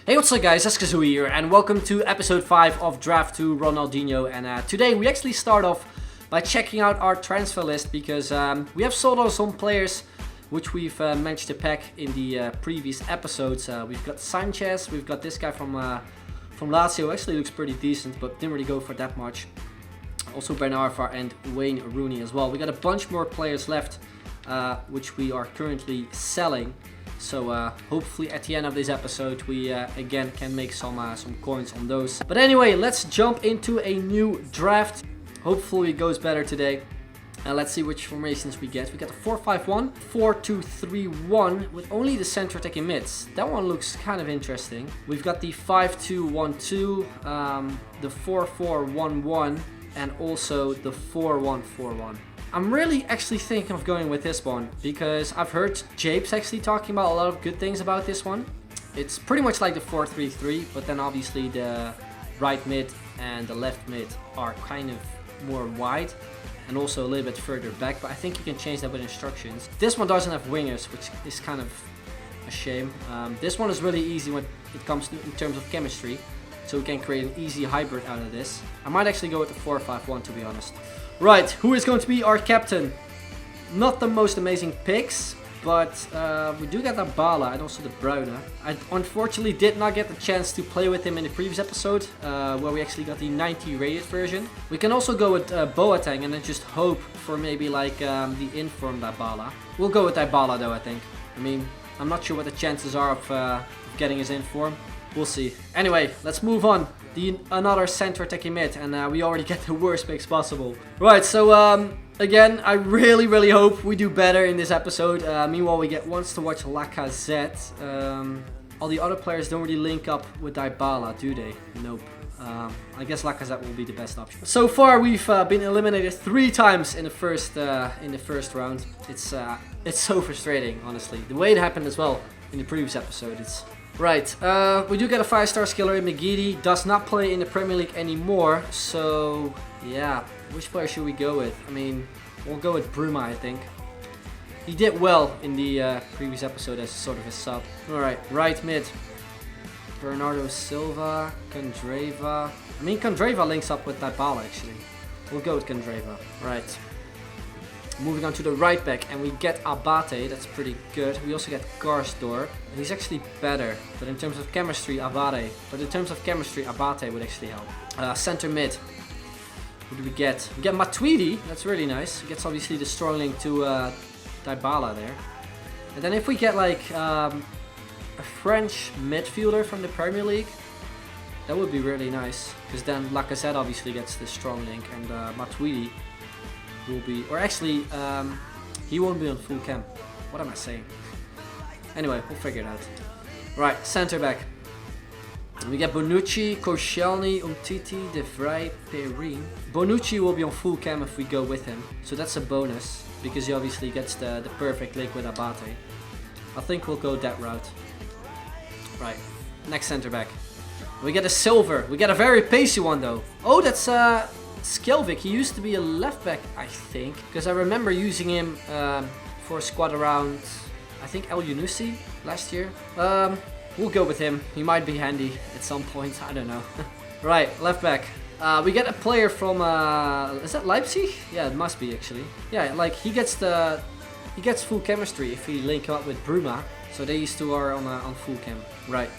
Hey, what's up guys, it's Kazooie here and welcome to episode 5 of Draft 2 Ronaldinho. And today we actually start off by checking out our transfer list because we have sold on some players which we've managed to pack in the previous episodes. We've got Sanchez, we've got this guy from Lazio, actually looks pretty decent but didn't really go for that much. Also Bernarva and Wayne Rooney as well. We got a bunch more players left which we are currently selling. So hopefully at the end of this episode we again can make some coins on those. But anyway, let's jump into a new draft. Hopefully it goes better today. Let's see which formations we get. We got the 4-5-1, 4-2-3-1 with only the center attacking mids. That one looks kind of interesting. We've got the 5-2-1-2, the 4-4-1-1 and also the 4-1-4-1. I'm really actually thinking of going with this one because I've heard Japes actually talking about a lot of good things about this one. It's pretty much like the 4-3-3, but then obviously the right mid and the left mid are kind of more wide and also a little bit further back, but I think you can change that with instructions. This one doesn't have wingers, which is kind of a shame. This one is really easy when it comes to in terms of chemistry, so we can create an easy hybrid out of this. I might actually go with the 4-5-1 to be honest. Right, who is going to be our captain? Not the most amazing picks, but we do get Abala and also the Bruyne. I unfortunately did not get the chance to play with him in the previous episode, where we actually got the 90 rated version. We can also go with Boateng and then just hope for maybe like the informed Abala. We'll go with Abala though, I think. I mean, I'm not sure what the chances are of getting his inform. We'll see. Anyway, let's move on. Another center attacking mid, and we already get the worst picks possible. Right, so again, I really hope we do better in this episode. Meanwhile, we get once to watch Lacazette. All the other players don't really link up with Dybala, do they? Nope. I guess Lacazette will be the best option. So far, we've been eliminated 3 times in the first round. It's so frustrating, honestly. The way it happened as well in the previous episode. It's right, we do get a 5-star skiller. Magidi does not play in the Premier League anymore, so yeah, which player should we go with? I mean, we'll go with Bruma, I think. He did well in the previous episode as sort of a sub. Alright, right mid. Bernardo Silva, Kandreva. I mean, Kandreva links up with Dybala actually. We'll go with Kandreva. Right. Moving on to the right back, and we get Abate, that's pretty good. We also get Karsdorp, he's actually better, but in terms of chemistry, Abate would actually help. Center mid, who do we get? We get Matuidi, that's really nice. He gets obviously the strong link to Dybala there. And then if we get like a French midfielder from the Premier League, that would be really nice, because then Lacazette obviously gets the strong link, and Matuidi will be, or actually he won't be on full cam. What am I saying? Anyway, we'll figure it out. Right, center back. We get Bonucci, Koscielny, Umtiti, De Vrij, Perrin. Bonucci will be on full cam if we go with him, so that's a bonus because he obviously gets the perfect link with Abate. I think we'll go that route. Right, next center back. We get a silver. We get a very pacey one though. Oh, that's Skelvik. He used to be a left back, I think, because I remember using him for a squad around, I think, El Yunusi last year. We'll go with him. He might be handy at some point. I don't know. Right, left back. We get a player from is that Leipzig? Yeah, it must be actually. Yeah, like he gets full chemistry if we link up with Bruma. So these two are on full chem. Right.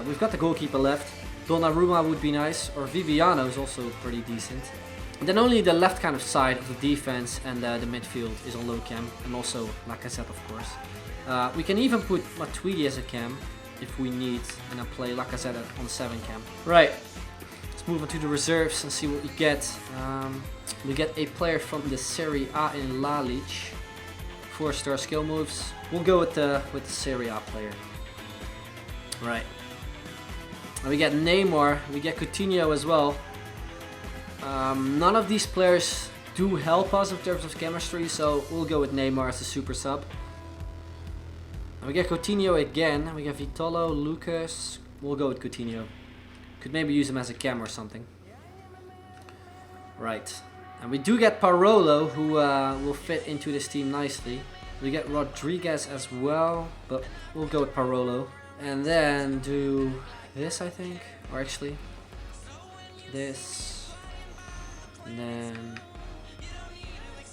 We've got the goalkeeper left. Donnarumma would be nice, or Viviano is also pretty decent. And then only the left kind of side of the defense and the midfield is on low cam, and also Lacazette of course. We can even put Matuidi as a cam if we need, and then play Lacazette on 7 cam. Right, let's move on to the reserves and see what we get. We get a player from the Serie A in Lalic, 4-star skill moves. We'll go with the Serie A player. Right. And we get Neymar, we get Coutinho as well. None of these players do help us in terms of chemistry, so we'll go with Neymar as a super sub. And we get Coutinho again, we get Vitolo, Lucas. We'll go with Coutinho. Could maybe use him as a cam or something. Right. And we do get Parolo, who will fit into this team nicely. We get Rodriguez as well, but we'll go with Parolo. And then do this, I think, or actually this, and then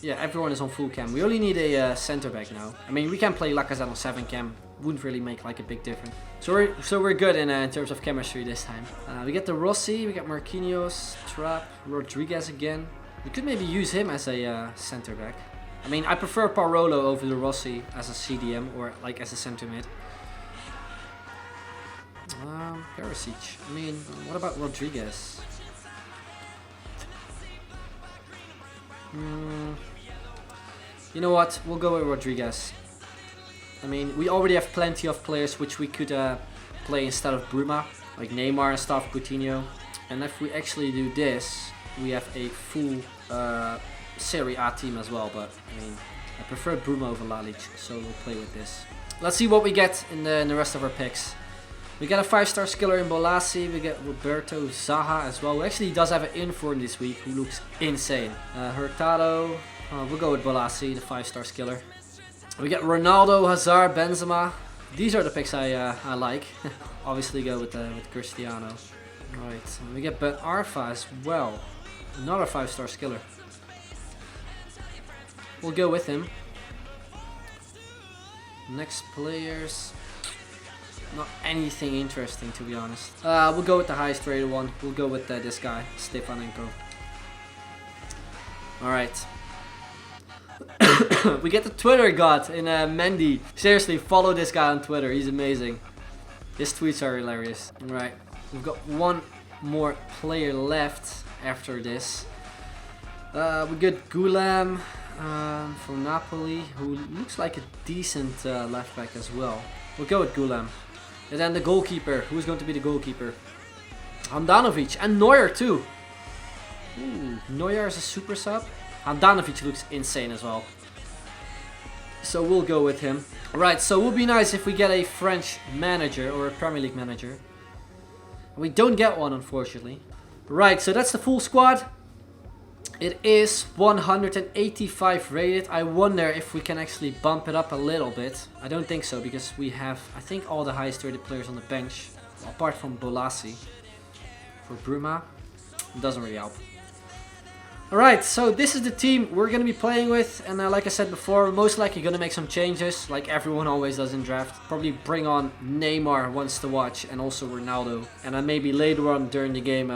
yeah, everyone is on full cam. We only need a center back now. I mean, we can play Lacazette on 7 cam. Wouldn't really make like a big difference. So we're good in terms of chemistry this time. We get the Rossi, we got Marquinhos, Trapp, Rodriguez again. We could maybe use him as a center back. I mean, I prefer Parolo over the Rossi as a CDM or like as a center mid. Perisic. I mean, what about Rodriguez? You know what? We'll go with Rodriguez. I mean, we already have plenty of players which we could play instead of Bruma, like Neymar and stuff, Coutinho. And if we actually do this, we have a full Serie A team as well. But I mean, I prefer Bruma over Lalic, so we'll play with this. Let's see what we get in the rest of our picks. We got a 5-star skiller in Bolassi. We get Roberto Zaha as well, who actually does have an inform this week, who looks insane. Hurtado. We'll go with Bolassi, the 5-star skiller. We get Ronaldo, Hazard, Benzema. These are the picks I like. Obviously go with Cristiano. Right, and we get Ben Arfa as well. Another 5-star skiller. We'll go with him. Next players. Not anything interesting, to be honest. We'll go with the highest rated one. We'll go with this guy, Stefanenko. Alright. We get the Twitter god in Mendy. Seriously, follow this guy on Twitter. He's amazing. His tweets are hilarious. Alright, we've got one more player left after this. We get Gulam from Napoli, who looks like a decent left back as well. We'll go with Gulam. And then the goalkeeper. Who's going to be the goalkeeper? Handanovic and Neuer too. Ooh, Neuer is a super sub. Handanovic looks insane as well. So we'll go with him. Right, so it would be nice if we get a French manager or a Premier League manager. We don't get one, unfortunately. Right, so that's the full squad. It is 185 rated. I wonder if we can actually bump it up a little bit. I don't think so, because we have, I think, all the highest rated players on the bench. Apart from Bolassi. For Bruma, it doesn't really help. Alright, so this is the team we're going to be playing with. And like I said before, we're most likely going to make some changes, like everyone always does in draft. Probably bring on Neymar once to watch, and also Ronaldo. And then maybe later on during the game,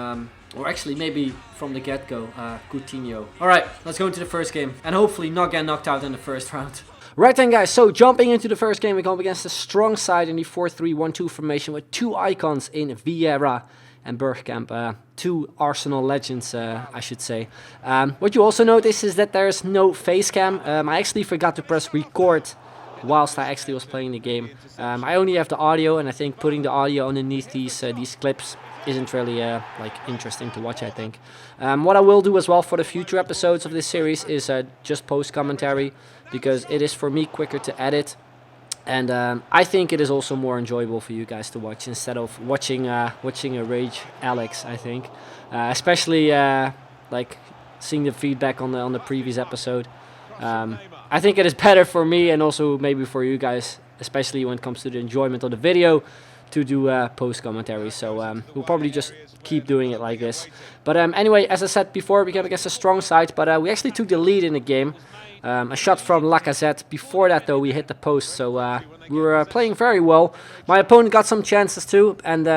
or actually maybe from the get-go, Coutinho. Alright, let's go into the first game. And hopefully not get knocked out in the first round. Right then, guys, so jumping into the first game, we go up against a strong side in the 4-3-1-2 formation with two icons in Vieira and Bergkamp, two Arsenal legends, I should say. What you also notice is that there's no face cam. I actually forgot to press record whilst I actually was playing the game. I only have the audio, and I think putting the audio underneath these clips isn't really like interesting to watch, I think. What I will do as well for the future episodes of this series is just post commentary, because it is for me quicker to edit. And I think it is also more enjoyable for you guys to watch instead of watching a rage Alex, I think. Especially like seeing the feedback on the previous episode. I think it is better for me and also maybe for you guys, especially when it comes to the enjoyment of the video, to do post commentary. So we'll probably just keep doing it like this. But anyway, as I said before, we got against a strong side, but we actually took the lead in the game. A shot from Lacazette. Before that, though, we hit the post, so we were playing very well. My opponent got some chances too, and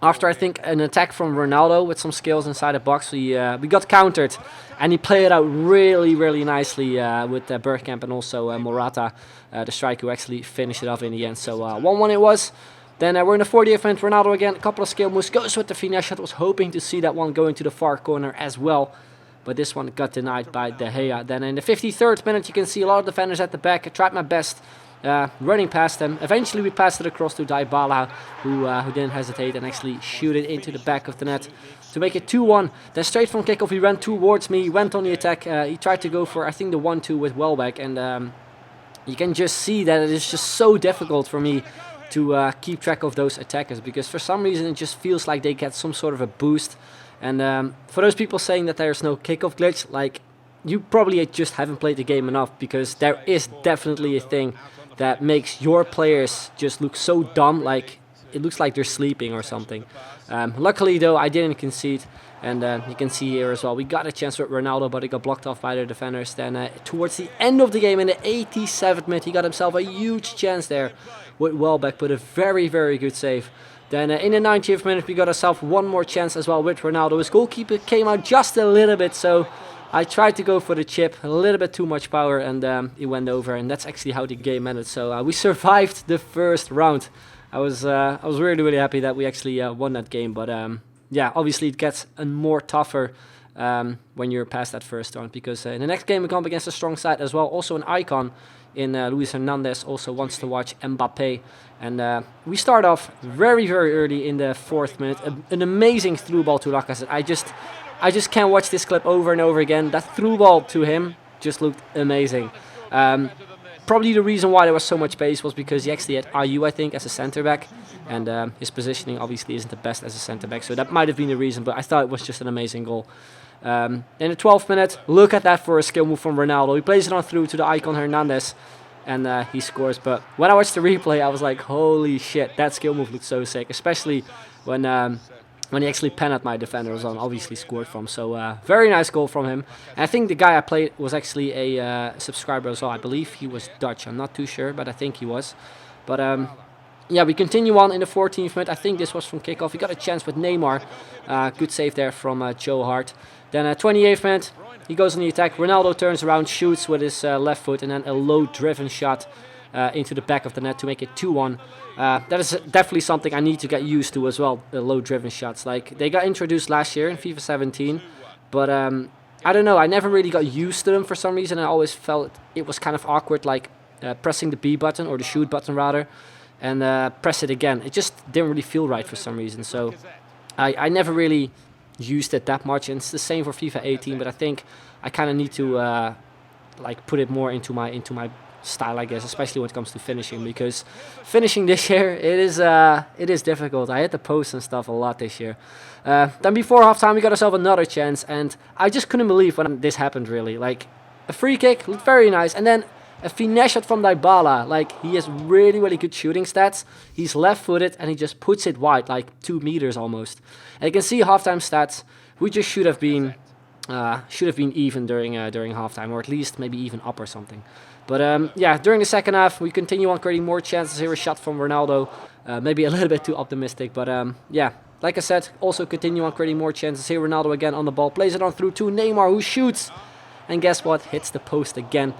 after I think an attack from Ronaldo with some skills inside the box, we got countered, and he played it out really nicely with Bergkamp and also Morata, the striker, who actually finished it off in the end. So 1-1 it was. Then we're in the 40th minute. Ronaldo again, a couple of skill moves, goes with the finesse shot. Was hoping to see that one go into the far corner as well, but this one got denied by De Gea. Then in the 53rd minute, you can see a lot of defenders at the back. I tried my best running past them. Eventually, we passed it across to Dybala, who didn't hesitate and actually shoot it into the back of the net to make it 2-1. Then straight from kickoff, he ran towards me. He went on the attack. He tried to go for, I think, the 1-2 with Welbeck. And you can just see that it is just so difficult for me to keep track of those attackers, because for some reason it just feels like they get some sort of a boost. And for those people saying that there's no kickoff glitch, like, you probably just haven't played the game enough, because there is definitely a thing that makes your players just look so dumb. Like, it looks like they're sleeping or something. Luckily though, I didn't concede. And you can see here as well, we got a chance with Ronaldo, but it got blocked off by the defenders. Then towards the end of the game, in the 87th minute, he got himself a huge chance there with Welbeck, but a very, very good save. Then in the 90th minute, we got ourselves one more chance as well with Ronaldo. His goalkeeper came out just a little bit, so I tried to go for the chip, a little bit too much power, and it went over. And that's actually how the game ended. So we survived the first round. I was really, really happy that we actually won that game, but yeah, obviously it gets more tougher when you're past that first round, because in the next game we come up against a strong side as well. Also an icon in Luis Hernandez also wants to watch Mbappe. And we start off very, very early in the 4th minute. An amazing through ball to Lacazette. I just can't watch this clip over and over again. That through ball to him just looked amazing. Probably the reason why there was so much pace was because he actually had Ayew, I think, as a centre-back. And his positioning obviously isn't the best as a centre-back. So that might have been the reason, but I thought it was just an amazing goal. In the 12th minute, look at that for a skill move from Ronaldo. He plays it on through to the icon Hernandez. And he scores. But when I watched the replay, I was like, holy shit, that skill move looked so sick. Especially when he actually penned my defender was on, obviously scored from. So very nice goal from him. And I think the guy I played was actually a subscriber as well. I believe he was Dutch. I'm not too sure, but I think he was. But yeah, we continue on in the 14th minute. I think this was from kickoff. He got a chance with Neymar. Good save there from Joe Hart. Then 28th minute, he goes on the attack. Ronaldo turns around, shoots with his left foot, and then a low-driven shot into the back of the net to make it 2-1. That is definitely something I need to get used to as well, the low-driven shots. Like, they got introduced last year in FIFA 17, but I don't know, I never really got used to them for some reason. I always felt it was kind of awkward, like pressing the B button, or the shoot button rather, and press it again. It just didn't really feel right for some reason, so I never really used it that much. And it's the same for FIFA 18, but I think I kind of need to like put it more into my style, I guess, especially when it comes to finishing, because finishing this year, it is difficult. I hit the post and stuff a lot this year. Then before halftime, we got ourselves another chance, and I just couldn't believe when this happened, really. Like, a free kick looked very nice, and then a finesse shot from Dybala. Like, he has really, really good shooting stats. He's left-footed, and he just puts it wide, like 2 meters almost. And you can see halftime stats. We just should have been even during halftime, or at least maybe even up or something. But yeah, during the second half, we continue on creating more chances. Here a shot from Ronaldo, maybe a little bit too optimistic, but yeah, like I said, also continue on creating more chances. Here Ronaldo again on the ball, plays it on through to Neymar, who shoots, and guess what, hits the post again.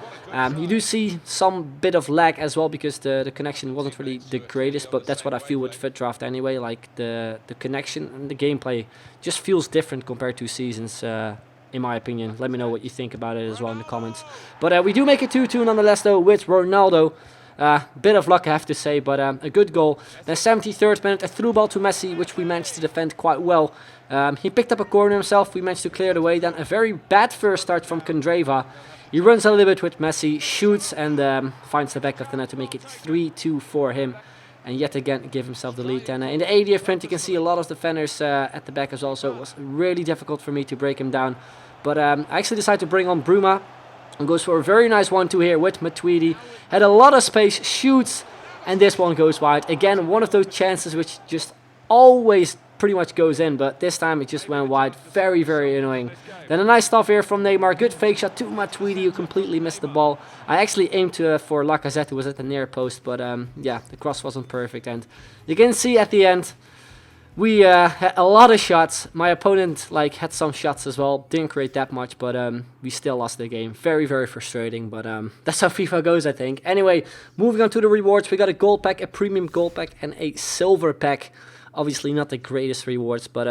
You do see some bit of lag as well, because the connection wasn't really the greatest, but that's what I feel with FitDraft anyway. Like, the connection and the gameplay just feels different compared to seasons, in my opinion. Let me know what you think about it as well in the comments. But we do make it 2-2 nonetheless though with Ronaldo. Bit of luck, I have to say, but a good goal. Then 73rd minute, a through ball to Messi, which we managed to defend quite well. He picked up a corner himself, we managed to clear it away. Then a very bad first start from Kandreva. He runs a little bit with Messi, shoots, and finds the back of the net to make it 3-2 for him. And yet again, give himself the lead. And in the 80th minute, you can see a lot of defenders at the back as well, so it was really difficult for me to break him down. But I actually decided to bring on Bruma, and goes for a very nice 1-2 here with Matuidi. Had a lot of space, shoots, and this one goes wide. Again, one of those chances which just always pretty much goes in, but this time it just went wide. Very, very annoying. Then a nice stuff here from Neymar. Good fake shot to Matuidi, who completely missed the ball. I actually aimed for Lacazette, who was at the near post, but yeah, the cross wasn't perfect. And you can see at the end, we had a lot of shots. My opponent had some shots as well. Didn't create that much, but we still lost the game. Very, very frustrating, but that's how FIFA goes, I think. Anyway, moving on to the rewards. We got a gold pack, a premium gold pack, and a silver pack. Obviously not the greatest rewards, but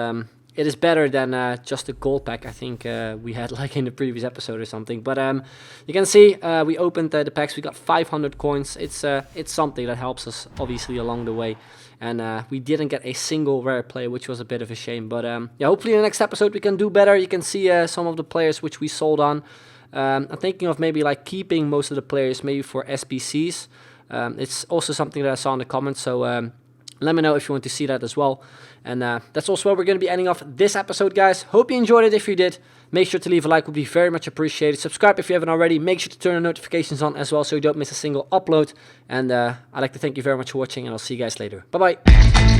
it is better than just a gold pack. I think we had in the previous episode or something. But you can see we opened the packs. We got 500 coins. It's something that helps us obviously along the way. And we didn't get a single rare player, which was a bit of a shame. But yeah, hopefully in the next episode we can do better. You can see some of the players which we sold on. I'm thinking of maybe keeping most of the players maybe for SBCs. It's also something that I saw in the comments. So let me know if you want to see that as well. And that's also where we're going to be ending off this episode, guys. Hope you enjoyed it. If you did, make sure to leave a like. Would be very much appreciated. Subscribe if you haven't already. Make sure to turn the notifications on as well so you don't miss a single upload. And I'd like to thank you very much for watching, and I'll see you guys later. Bye-bye.